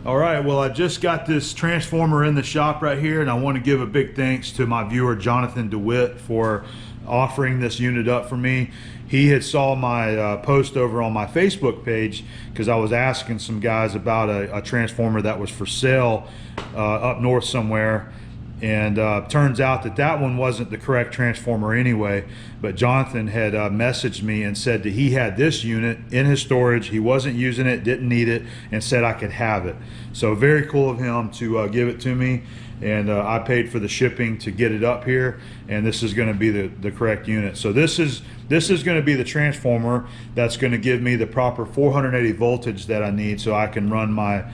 All right, well, I just got this transformer in the shop right here, and I want to give a big thanks to my viewer Jonathan DeWitt for offering this unit up for me. He had saw my post over on my Facebook page because I was asking some guys about a transformer that was for sale up north somewhere, and turns out that that one wasn't the correct transformer anyway. But Jonathan had messaged me and said that he had this unit in his storage. He wasn't using it, didn't need it, and said I could have it. So very cool of him to give it to me, and I paid for the shipping to get it up here, and this is going to be the correct unit. So this is going to be the transformer that's going to give me the proper 480 voltage that I need so I can run my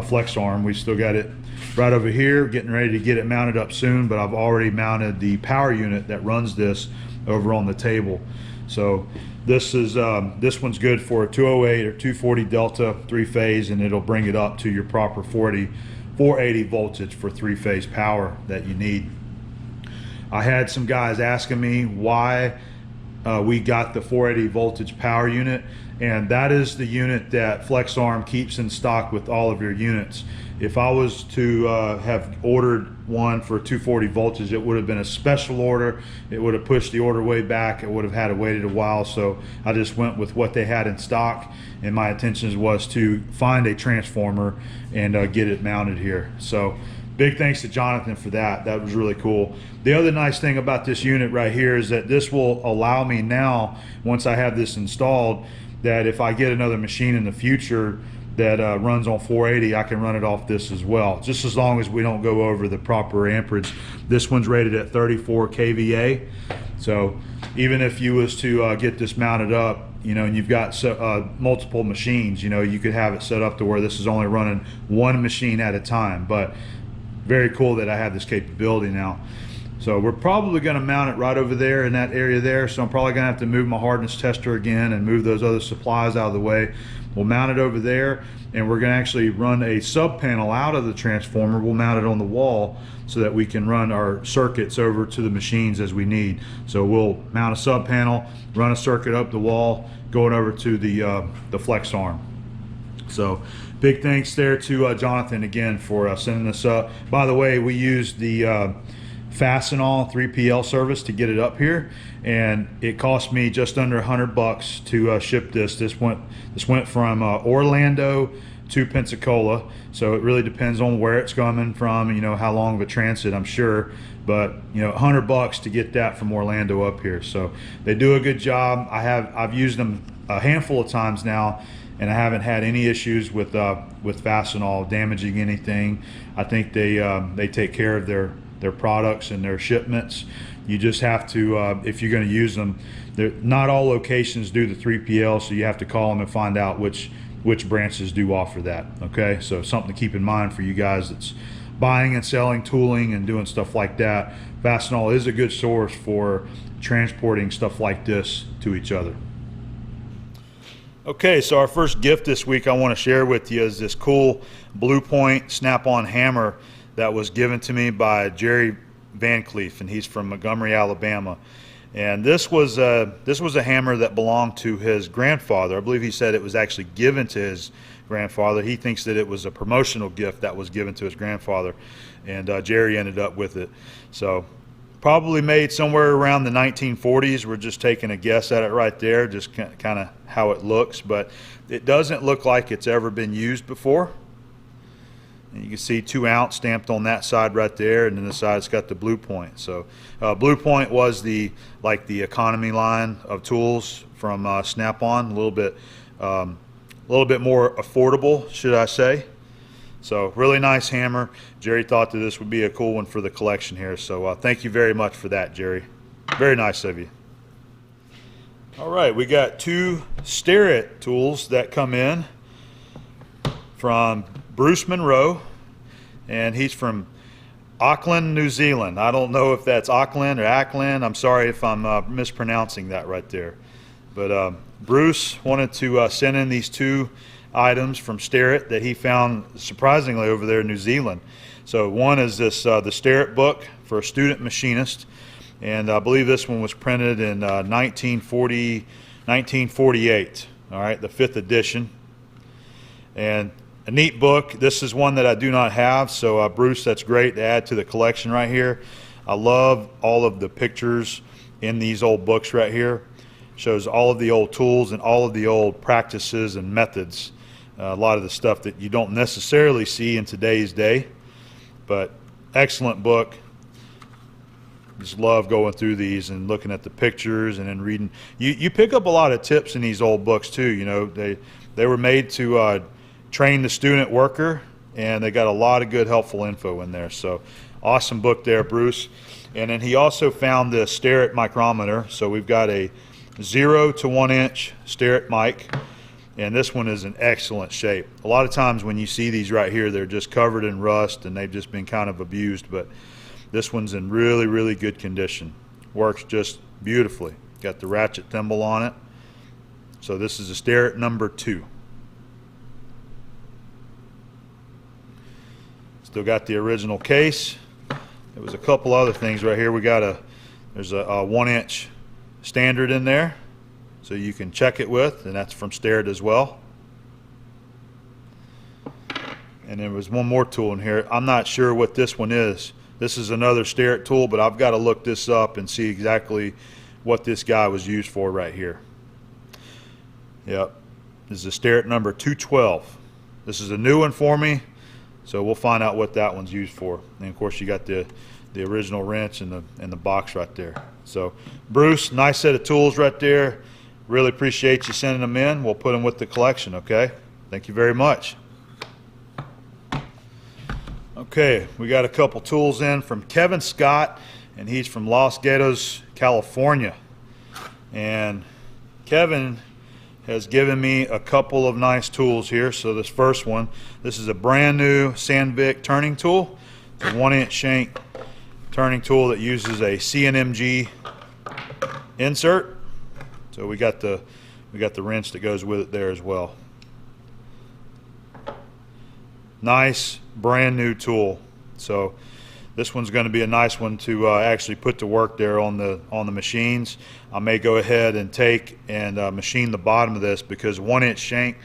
flex arm. We still got it right over here, getting ready to get it mounted up soon, but I've already mounted the power unit that runs this over on the table. So this one's good for a 208 or 240 delta 3-phase, and it'll bring it up to your proper 480 voltage for 3-phase power that you need. I had some guys asking me why we got the 480 voltage power unit, and that is the unit that FlexArm keeps in stock with all of your units. If I was to have ordered one for 240 voltage, it would have been a special order. It would have pushed the order way back. It would have had to wait a while. So I just went with what they had in stock, and my intention was to find a transformer and get it mounted here. So big thanks to Jonathan for that. That was really cool. The other nice thing about this unit right here is that this will allow me now, once I have this installed, that if I get another machine in the future that runs on 480, I can run it off this as well, just as long as we don't go over the proper amperage. This one's rated at 34 kVA, so even if you was to get this mounted up, you know, and you've got multiple machines, you know, you could have it set up to where this is only running one machine at a time. But very cool that I have this capability now. So we're probably going to mount it right over there in that area there, so I'm probably going to have to move my hardness tester again and move those other supplies out of the way. We'll mount it over there, and we're going to actually run a sub panel out of the transformer. We'll mount it on the wall so that we can run our circuits over to the machines as we need. So we'll mount a sub panel, run a circuit up the wall, going over to the flex arm. So big thanks there to Jonathan again for sending this up. By the way, we used the Fastenal 3PL service to get it up here, and it cost me just under $100 to ship this. This went from Orlando to Pensacola, so it really depends on where it's coming from, you know, how long of a transit, I'm sure, but you know, $100 to get that from Orlando up here. So they do a good job. I've used them a handful of times now, and I haven't had any issues with Fastenal damaging anything. I think they take care of their products and their shipments. You just have to, if you're going to use them, not all locations do the 3PL, so you have to call them and find out which branches do offer that. Okay, so something to keep in mind for you guys that's buying and selling tooling and doing stuff like that. Fastenal is a good source for transporting stuff like this to each other. Okay, so our first gift this week I want to share with you is this cool Blue Point snap-on hammer that was given to me by Jerry Van Cleef, and he's from Montgomery, Alabama. And this was a hammer that belonged to his grandfather. I believe he said it was actually given to his grandfather. He thinks that it was a promotional gift that was given to his grandfather, and Jerry ended up with it. So probably made somewhere around the 1940s. We're just taking a guess at it right there, just kind of how it looks, but it doesn't look like it's ever been used before. And you can see 2 ounce stamped on that side right there, and then the side it's got the Blue Point. So Blue Point was the economy line of tools from Snap-on, a little bit more affordable, should I say. So really nice hammer. Jerry thought that this would be a cool one for the collection here, so thank you very much for that, Jerry. Very nice of you. All right, we got 2 Starrett tools that come in from Bruce Monroe, and he's from Auckland, New Zealand. I don't know if that's Auckland or Ackland. I'm sorry if I'm mispronouncing that right there. But Bruce wanted to send in these 2 items from Starrett that he found surprisingly over there in New Zealand. So one is this the Starrett book for a student machinist, and I believe this one was printed in 1948. All right, the 5th edition. And A neat book. This is one that I do not have, so Bruce, that's great to add to the collection right here. I love all of the pictures in these old books right here. Shows all of the old tools and all of the old practices and methods. A lot of the stuff that you don't necessarily see in today's day, but excellent book. Just love going through these and looking at the pictures and then reading. You pick up a lot of tips in these old books too. You know, they were made to train the student worker, and they got a lot of good helpful info in there. So awesome book there, Bruce. And then he also found the Starrett micrometer. So we've got a 0 to 1 inch Starrett mic, and this one is in excellent shape. A lot of times when you see these right here, they're just covered in rust and they've just been kind of abused, but this one's in really, really good condition. Works just beautifully. Got the ratchet thimble on it. So this is a Starrett number 2. Still got the original case. There was a couple other things right here. There's a 1 inch standard in there, so you can check it with, and that's from Starrett as well. And there was one more tool in here. I'm not sure what this one is. This is another Starrett tool, but I've got to look this up and see exactly what this guy was used for right here. Yep, this is a Starrett number 212. This is a new one for me, so we'll find out what that one's used for. And of course you got the original wrench and the box right there. So Bruce, nice set of tools right there. Really appreciate you sending them in. We'll put them with the collection, okay? Thank you very much. Okay, we got a couple tools in from Kevin Scott, and he's from Los Gatos, California. And Kevin has given me a couple of nice tools here. So this first one, this is a brand new Sandvik turning tool. It's a 1 inch shank turning tool that uses a CNMG insert. So we got the wrench that goes with it there as well. Nice brand new tool. So this one's going to be a nice one to actually put to work there on the machines. I may go ahead and take and machine the bottom of this, because 1 inch shank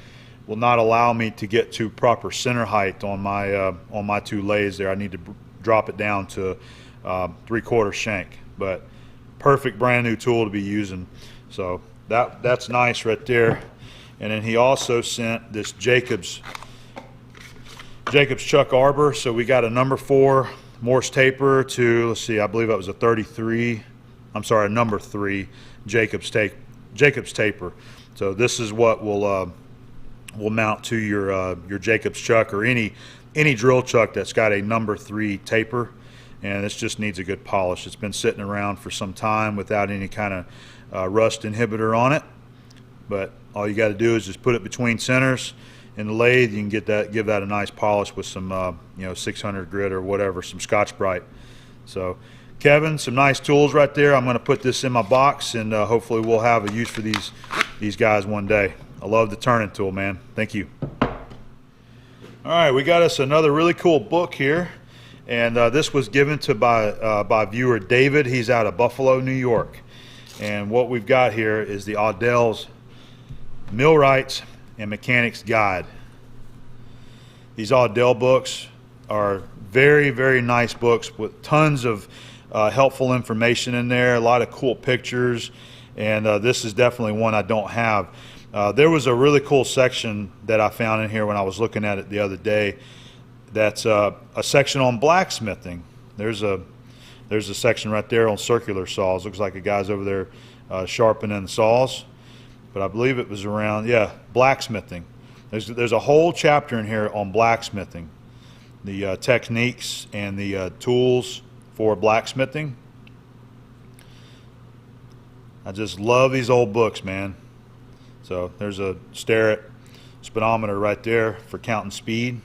will not allow me to get to proper center height on my 2 lathes there. I need to drop it down to 3/4 shank, but perfect brand new tool to be using. So that's nice right there. And then he also sent this Jacobs chuck arbor. So we got a number 4 Morse taper to, let's see, I believe that was a 33. I'm sorry, a number 3 Jacobs taper. So this is what will mount to your Jacobs chuck, or any drill chuck that's got a number 3 taper. And this just needs a good polish. It's been sitting around for some time without any kind of rust inhibitor on it. But all you got to do is just put it between centers in the lathe. You can give that a nice polish with some 600 grit or whatever, some Scotch-Brite. So Kevin, some nice tools right there. I'm going to put this in my box, and hopefully we'll have a use for these guys one day. I love the turning tool, man. Thank you. All right, we got us another really cool book here. And this was given to by viewer David. He's out of Buffalo, New York. And what we've got here is the Audell's Millwright's and Mechanic's Guide. These Audell books are very, very nice books with tons of helpful information in there, a lot of cool pictures, and this is definitely one I don't have. There was a really cool section that I found in here when I was looking at it the other day. That's a section on blacksmithing. There's a section right there on circular saws. Looks like a guy's over there sharpening the saws. But I believe it was around, blacksmithing. There's a whole chapter in here on blacksmithing, the techniques and the tools for blacksmithing. I just love these old books, man. So there's a Starrett speedometer right there for counting speed.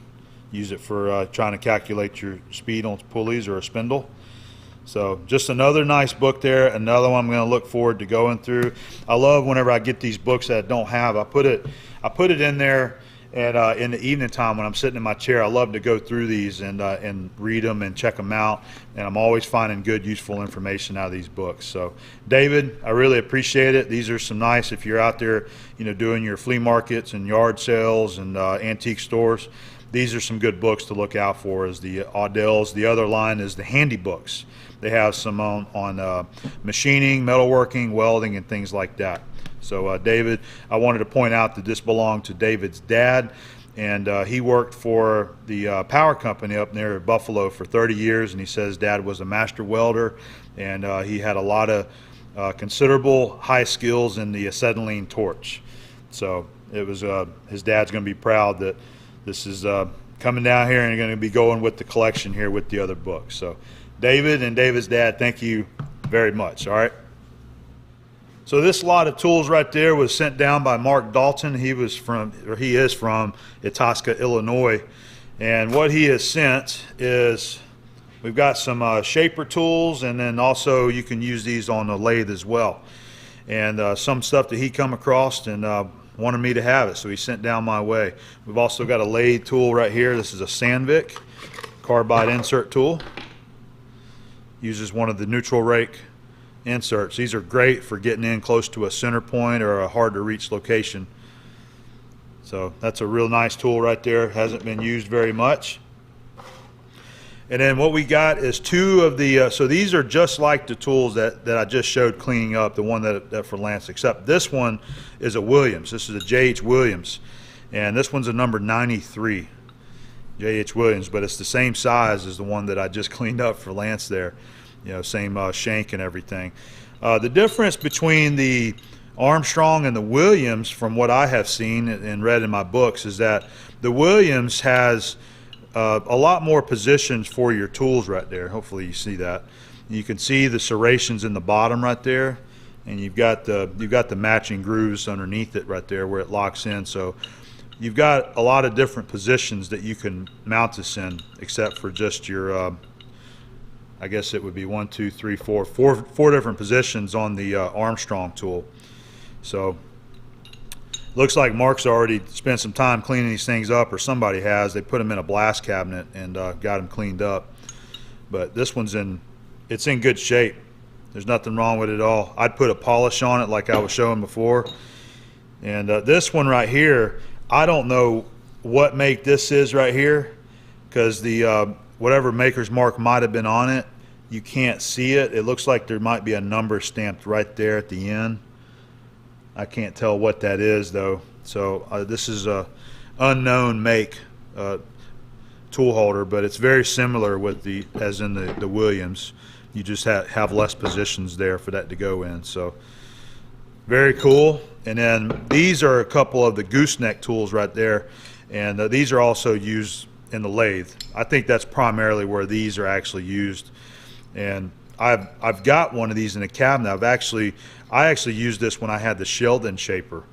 Use it for trying to calculate your speed on pulleys or a spindle. So just another nice book there. Another one I'm going to look forward to going through. I love whenever I get these books that I don't have. I put it in there And in the evening time when I'm sitting in my chair, I love to go through these and read them and check them out. And I'm always finding good, useful information out of these books. So, David, I really appreciate it. These are some nice, if you're out there, you know, doing your flea markets and yard sales and antique stores, these are some good books to look out for. Is the Audells. The other line is the handy books. They have some on machining, metalworking, welding, and things like that. So David, I wanted to point out that this belonged to David's dad, and he worked for the power company up near Buffalo for 30 years, and he says Dad was a master welder, and he had a lot of considerable high skills in the acetylene torch. So it was his dad's going to be proud that this is coming down here and going to be going with the collection here with the other books. So David and David's dad, thank you very much. All right. So this lot of tools right there was sent down by Mark Dalton. He is from Itasca, Illinois. And what he has sent is we've got some shaper tools, and then also you can use these on the lathe as well. And some stuff that he come across and wanted me to have it, so he sent down my way. We've also got a lathe tool right here. This is a Sandvik carbide insert tool. Uses one of the neutral rake inserts. These are great for getting in close to a center point or a hard to reach location. So that's a real nice tool right there. Hasn't been used very much. And then what we got is two of the, so these are just like the tools that I just showed cleaning up, the one that for Lance, except this one is a Williams. This is a J.H. Williams. And this one's a number 93, J.H. Williams, but it's the same size as the one that I just cleaned up for Lance there. You know, same shank and everything. The difference between the Armstrong and the Williams, from what I have seen and read in my books, is that the Williams has a lot more positions for your tools right there. Hopefully you see that. You can see the serrations in the bottom right there, and you've got the matching grooves underneath it right there where it locks in. So you've got a lot of different positions that you can mount this in, except for just your I guess it would be four different positions on the Armstrong tool. So looks like Mark's already spent some time cleaning these things up, or somebody has. They put them in a blast cabinet and got them cleaned up. But this one's it's in good shape. There's nothing wrong with it at all. I'd put a polish on it like I was showing before. And this one right here, I don't know what make this is right here, because the whatever maker's mark might have been on it, you can't see it. It looks like there might be a number stamped right there at the end. I can't tell what that is though. So this is a unknown make tool holder, but it's very similar with as in the Williams. You just have less positions there for that to go in. So very cool. And then these are a couple of the gooseneck tools right there, and these are also used in the lathe. I think that's primarily where these are actually used. And I've got one of these in a cabinet. I actually used this when I had the Sheldon shaper.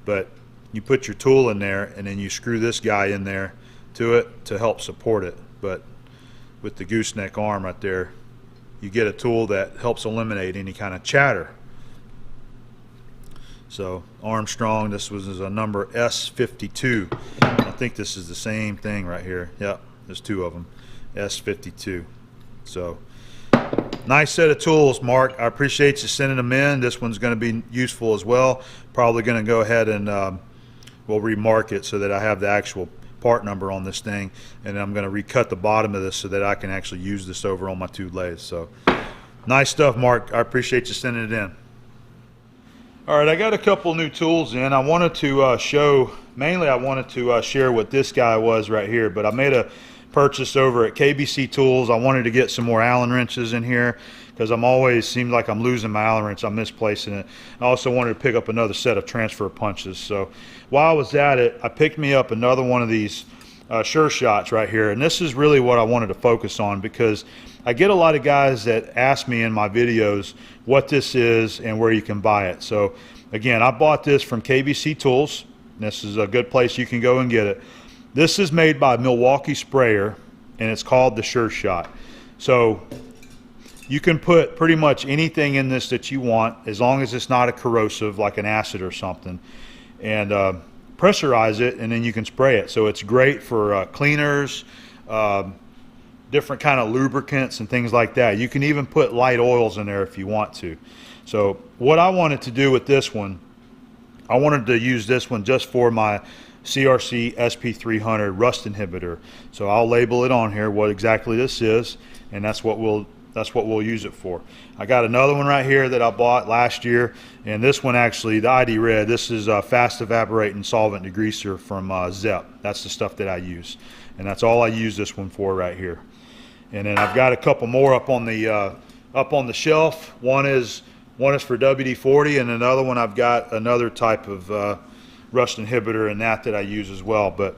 But you put your tool in there and then you screw this guy in there to it to help support it. But with the gooseneck arm right there, you get a tool that helps eliminate any kind of chatter. So Armstrong, this was a number S52. I think this is the same thing right here. Yep, there's two of them, S52. So nice set of tools, Mark. I appreciate you sending them in. This one's going to be useful as well. Probably going to go ahead and we'll remark it so that I have the actual part number on this thing, and I'm going to recut the bottom of this so that I can actually use this over on my two lathes. So nice stuff, Mark. I appreciate you sending it in. All right, I got a couple new tools in. I wanted to mainly I wanted to share what this guy was right here, but I made a purchase over at KBC Tools. I wanted to get some more Allen wrenches in here because seems like I'm losing my Allen wrench. I'm misplacing it. I also wanted to pick up another set of transfer punches. So while I was at it, I picked me up another one of these Sure Shots right here, and this is really what I wanted to focus on, because I get a lot of guys that ask me in my videos what this is and where you can buy it. So again, I bought this from KBC Tools. This is a good place you can go and get it. This is made by Milwaukee Sprayer, and it's called the Sure Shot. So you can put pretty much anything in this that you want, as long as it's not a corrosive like an acid or something. And pressurize it, and then you can spray it. So it's great for cleaners, different kind of lubricants and things like that. You can even put light oils in there if you want to. So what I wanted to do with this one, I wanted to use this one just for my CRC SP300 rust inhibitor. So I'll label it on here what exactly this is, and that's what we'll use it for. I got another one right here that I bought last year, and this one actually, the ID Red, this is a fast evaporating solvent degreaser from Zep. That's the stuff that I use, and that's all I use this one for right here. And then I've got a couple more up on the shelf. One is for WD-40, and another one I've got another type of rust inhibitor in that I use as well. But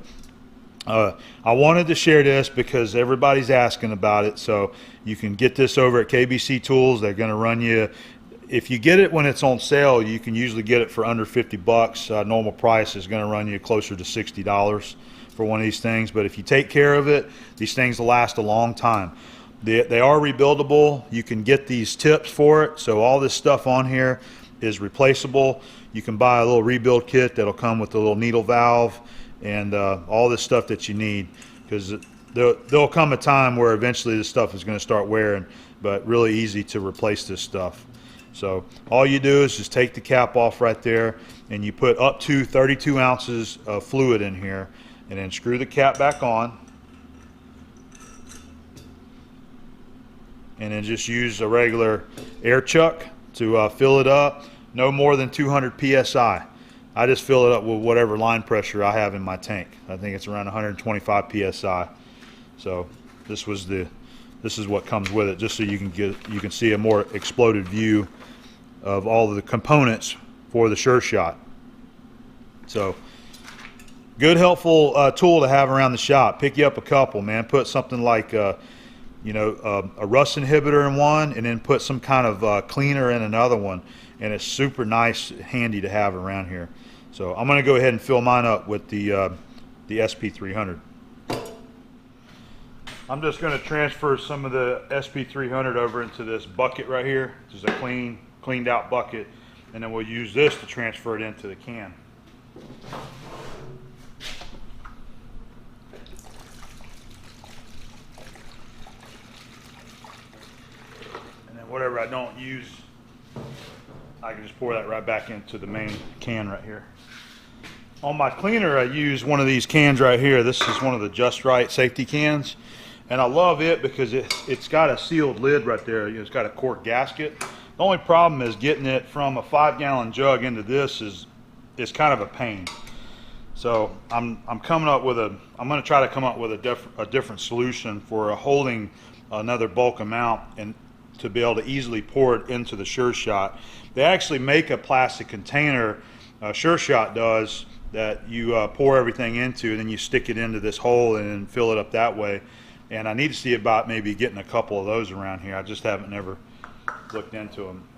I wanted to share this because everybody's asking about it. So you can get this over at KBC Tools. They're going to run you, if you get it when it's on sale, you can usually get it for under 50 bucks. Normal price is going to run you closer to $60 for one of these things. But if you take care of it, these things will last a long time. They are rebuildable. You can get these tips for it. So all this stuff on here is replaceable. You can buy a little rebuild kit that'll come with a little needle valve and all this stuff that you need, because there'll come a time where eventually this stuff is going to start wearing, but really easy to replace this stuff. So all you do is just take the cap off right there, and you put up to 32 ounces of fluid in here, and then screw the cap back on, and then just use a regular air chuck to fill it up. No more than 200 psi. I just fill it up with whatever line pressure I have in my tank. I think it's around 125 psi. So this is what comes with it, just so you can see a more exploded view of all of the components for the Sure Shot. So good, helpful tool to have around the shop. Pick you up a couple, man. Put something like a rust inhibitor in one, and then put some kind of cleaner in another one, and it's super nice, handy to have around here. So I'm going to go ahead and fill mine up with the SP300. I'm just going to transfer some of the SP300 over into this bucket right here. This is a cleaned out bucket, and then we'll use this to transfer it into the can. And then whatever I don't use, I can just pour that right back into the main can right here. On my cleaner, I use one of these cans right here. This is one of the Just Right safety cans, and I love it because it's got a sealed lid right there. It's got a cork gasket. The only problem is getting it from a 5-gallon jug into this is kind of a pain. So I'm going to try to come up with a different solution for holding another bulk amount and to be able to easily pour it into the Sure Shot. They actually make a plastic container, Sure Shot does, that you pour everything into, and then you stick it into this hole and then fill it up that way. And I need to see about maybe getting a couple of those around here. I just haven't never looked into them.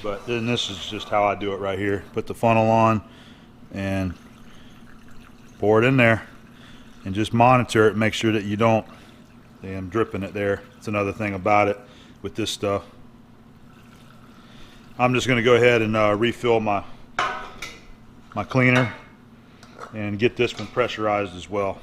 But then this is just how I do it right here. Put the funnel on and pour it in there, and just monitor it. Make sure that you don't. I'm dripping it there. It's another thing about it with this stuff. I'm just going to go ahead and refill my cleaner and get this one pressurized as well.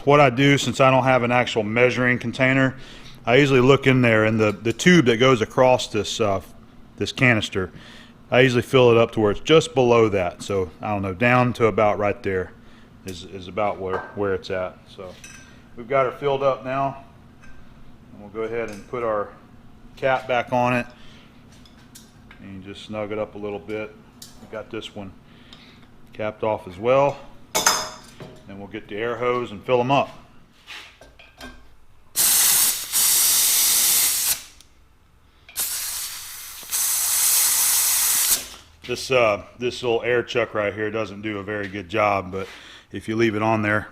What I do, since I don't have an actual measuring container, I usually look in there, and the tube that goes across this canister, I usually fill it up to where it's just below that. So I don't know, down to about right there is about where it's at. So we've got her filled up now, and we'll go ahead and put our cap back on it and just snug it up a little bit. We've got this one capped off as well. And we'll get the air hose and fill them up. This little air chuck right here doesn't do a very good job, but if you leave it on there,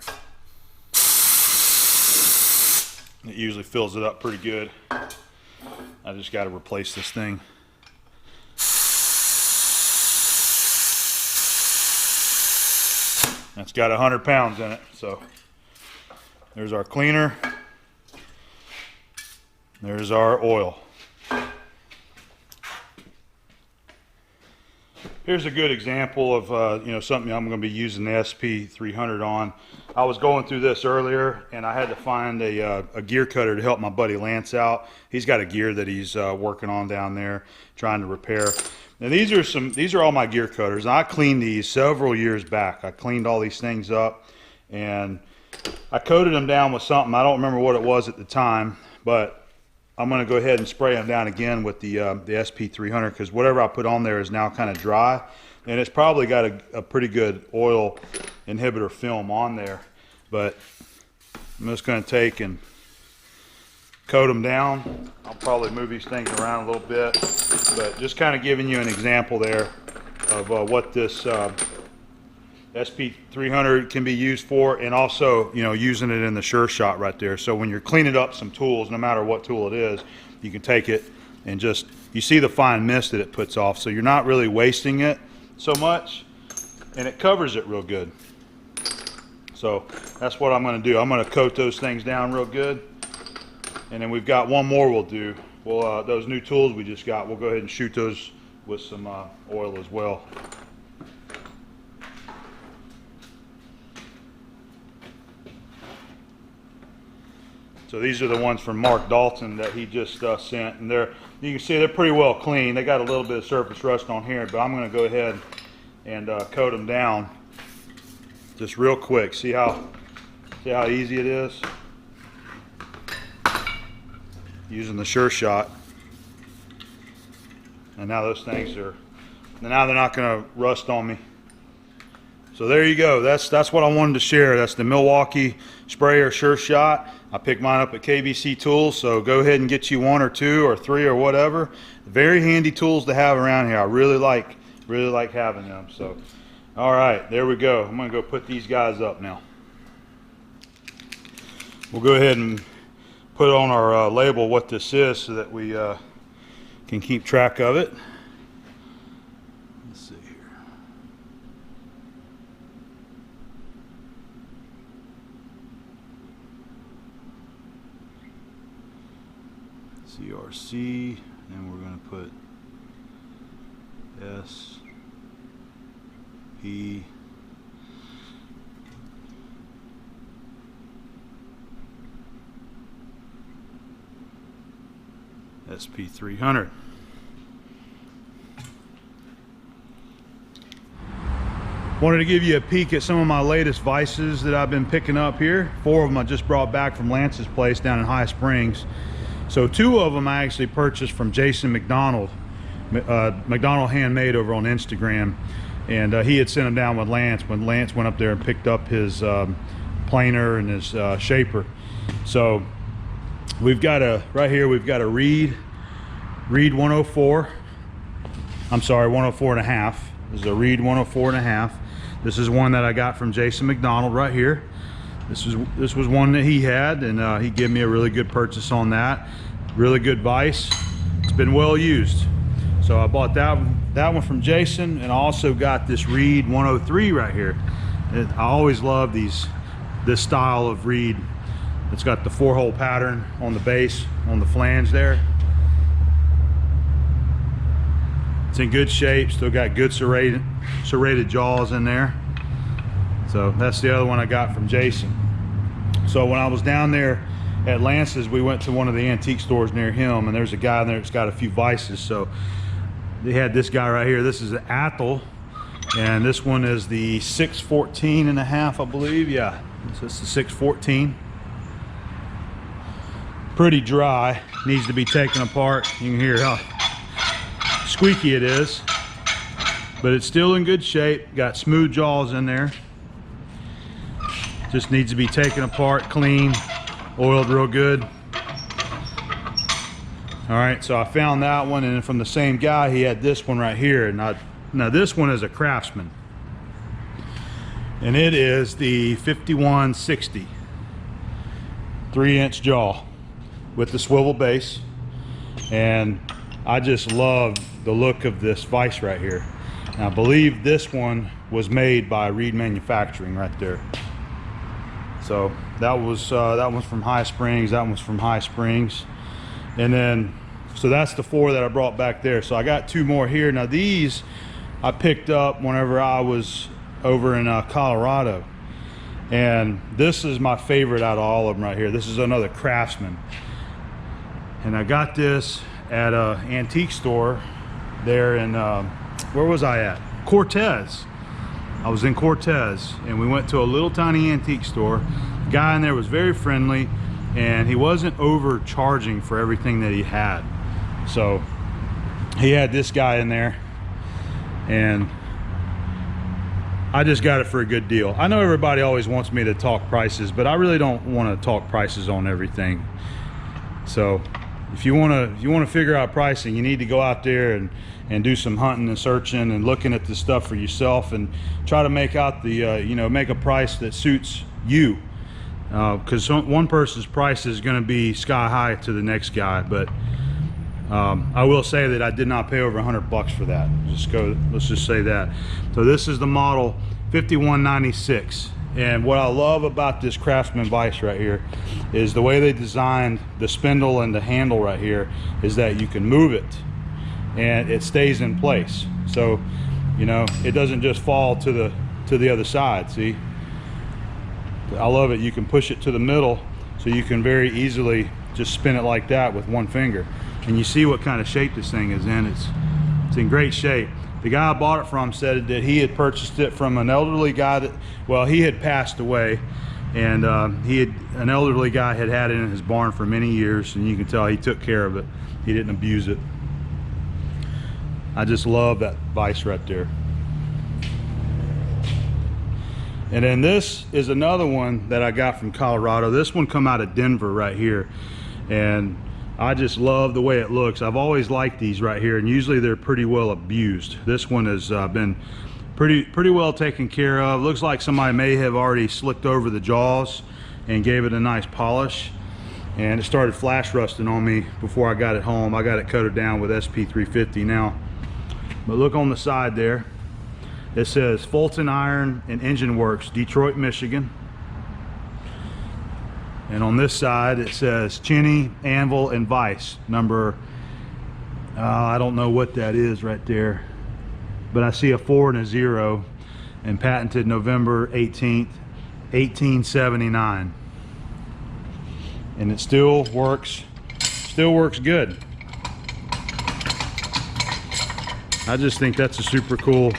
It usually fills it up pretty good. I just got to replace this thing. That's got 100 pounds in it. So there's our cleaner. There's our oil. Here's a good example of something I'm going to be using the SP300 on. I was going through this earlier, and I had to find a gear cutter to help my buddy Lance out. He's got a gear that he's working on down there, trying to repair. Now these are all my gear cutters. And I cleaned these several years back. I cleaned all these things up, and I coated them down with something. I don't remember what it was at the time, but I'm going to go ahead and spray them down again with the SP300, because whatever I put on there is now kind of dry, and it's probably got a pretty good oil inhibitor film on there. But I'm just going to take and coat them down. I'll probably move these things around a little bit, but just kind of giving you an example there of what this SP300 can be used for, and also using it in the Sure Shot right there. So when you're cleaning up some tools, no matter what tool it is, you can take it and just, you see the fine mist that it puts off, so you're not really wasting it so much, and it covers it real good. So that's what I'm going to do. I'm going to coat those things down real good, and then we've got one more we'll do. Well, those new tools we just got, we'll go ahead and shoot those with some oil as well. So these are the ones from Mark Dalton that he just sent, and you can see they're pretty well clean. They got a little bit of surface rust on here, but I'm going to go ahead and coat them down just real quick. See how easy it is using the Sure Shot. And now those things they're not going to rust on me. So there you go. That's what I wanted to share. That's the Milwaukee sprayer Sure Shot. I picked mine up at KBC Tools, so go ahead and get you one or two or three or whatever. Very handy tools to have around here. I really like having them. So, all right, there we go. I'm gonna go put these guys up now. We'll go ahead and put on our label what this is, so that we can keep track of it. Let's see here. CRC, and we're going to put S P SP300. Wanted to give you a peek at some of my latest Vises that I've been picking up here. 4 of them I just brought back from Lance's place down in High Springs. So 2 of them I actually purchased from Jason McDonald, McDonald Handmade over on Instagram, and he had sent them down with Lance when Lance went up there and picked up his planer and his shaper. So we've got right here we've got a Reed 104. I'm sorry, 104 and a half. This is a Reed 104 and a half. This is one that I got from Jason McDonald right here. This was one that he had, and he gave me a really good purchase on that. Really good vise. It's been well used. So I bought that one from Jason, and I also got this Reed 103 right here. I always love this style of Reed. It's got the 4-hole pattern on the base, on the flange there. It's in good shape, still got good serrated jaws in there. So that's the other one I got from Jason. So when I was down there at Lance's, we went to one of the antique stores near him, and there's a guy in there that's got a few Vises. So they had this guy right here. This is an Athol, and this one is the 614 and a half, I believe. Yeah, this is the 614. Pretty dry, needs to be taken apart. You can hear how squeaky it is, but it's still in good shape. Got smooth jaws in there. Just needs to be taken apart, clean, oiled real good. All right, so I found that one, and then from the same guy, he had this one right here. Now this one is a Craftsman, and it is the 5160, 3-inch jaw. with the swivel base, and I just love the look of this vise right here. And I believe this one was made by Reed Manufacturing right there. So that one's from High Springs, that one's from High Springs. And then, so that's the 4 that I brought back there. So I got 2 more here. Now these I picked up whenever I was over in Colorado. And this is my favorite out of all of them right here. This is another Craftsman. And I got this at an antique store there in, where was I at? Cortez. I was in Cortez, and we went to a little tiny antique store. The guy in there was very friendly, and he wasn't overcharging for everything that he had. So he had this guy in there, and I just got it for a good deal. I know everybody always wants me to talk prices, but I really don't want to talk prices on everything. So if you want to figure out pricing, you need to go out there and do some hunting and searching and looking at the stuff for yourself, and try to make out the you know, make a price that suits you, because one person's price is going to be sky high to the next guy. But I will say that I did not pay over $100 for that. Let's just say that. So this is the model 5196. And what I love about this Craftsman vise right here is the way they designed the spindle and the handle right here, is that you can move it and it stays in place. So, you know, it doesn't just fall to the other side. See, I love it. You can push it to the middle, so you can very easily just spin it like that with one finger. And you see what kind of shape this thing is in. It's in great shape. The guy I bought it from said that he had purchased it from an elderly guy that, well, he had passed away, and an elderly guy had it in his barn for many years, and you can tell he took care of it. He didn't abuse it. I just love that vise right there. And then this is another one that I got from Colorado. This one come out of Denver right here, and I just love the way it looks. I've always liked these right here, and usually they're pretty well abused. This one has been pretty well taken care of. Looks like somebody may have already slicked over the jaws and gave it a nice polish, and it started flash rusting on me before I got it home. I got it coated down with SP350 now. But look on the side there, it says Fulton Iron and Engine Works, Detroit, Michigan. And on this side it says Cheney, Anvil, and Vise. Number, I don't know what that is right there, but I see a 4 and a 0, and patented November 18th, 1879. And it still works good. I just think that's a super cool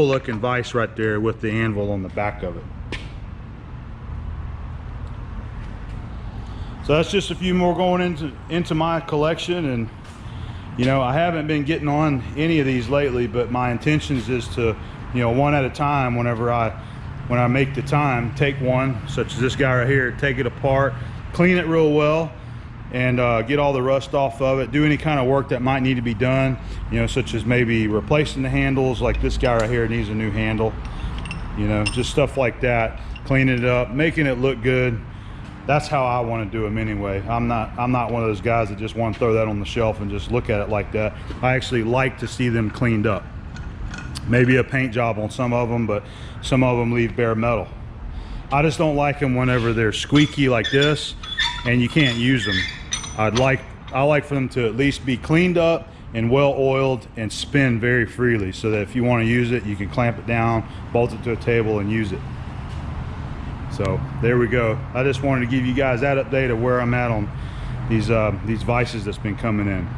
looking vise right there with the anvil on the back of it. So that's just a few more going into my collection. And you know, I haven't been getting on any of these lately, but my intentions is to, you know, one at a time, when I make the time, take one such as this guy right here, take it apart, clean it real well, and get all the rust off of it, do any kind of work that might need to be done, you know, such as maybe replacing the handles. Like this guy right here needs a new handle, you know, just stuff like that, cleaning it up, making it look good. That's how I want to do them anyway. I'm not one of those guys that just want to throw that on the shelf and just look at it like that. I actually like to see them cleaned up. Maybe a paint job on some of them, but some of them leave bare metal. I just don't like them whenever they're squeaky like this and you can't use them. I like for them to at least be cleaned up and well oiled and spin very freely, so that if you want to use it, you can clamp it down, bolt it to a table, and use it. So there we go. I just wanted to give you guys that update of where I'm at on these vices that's been coming in.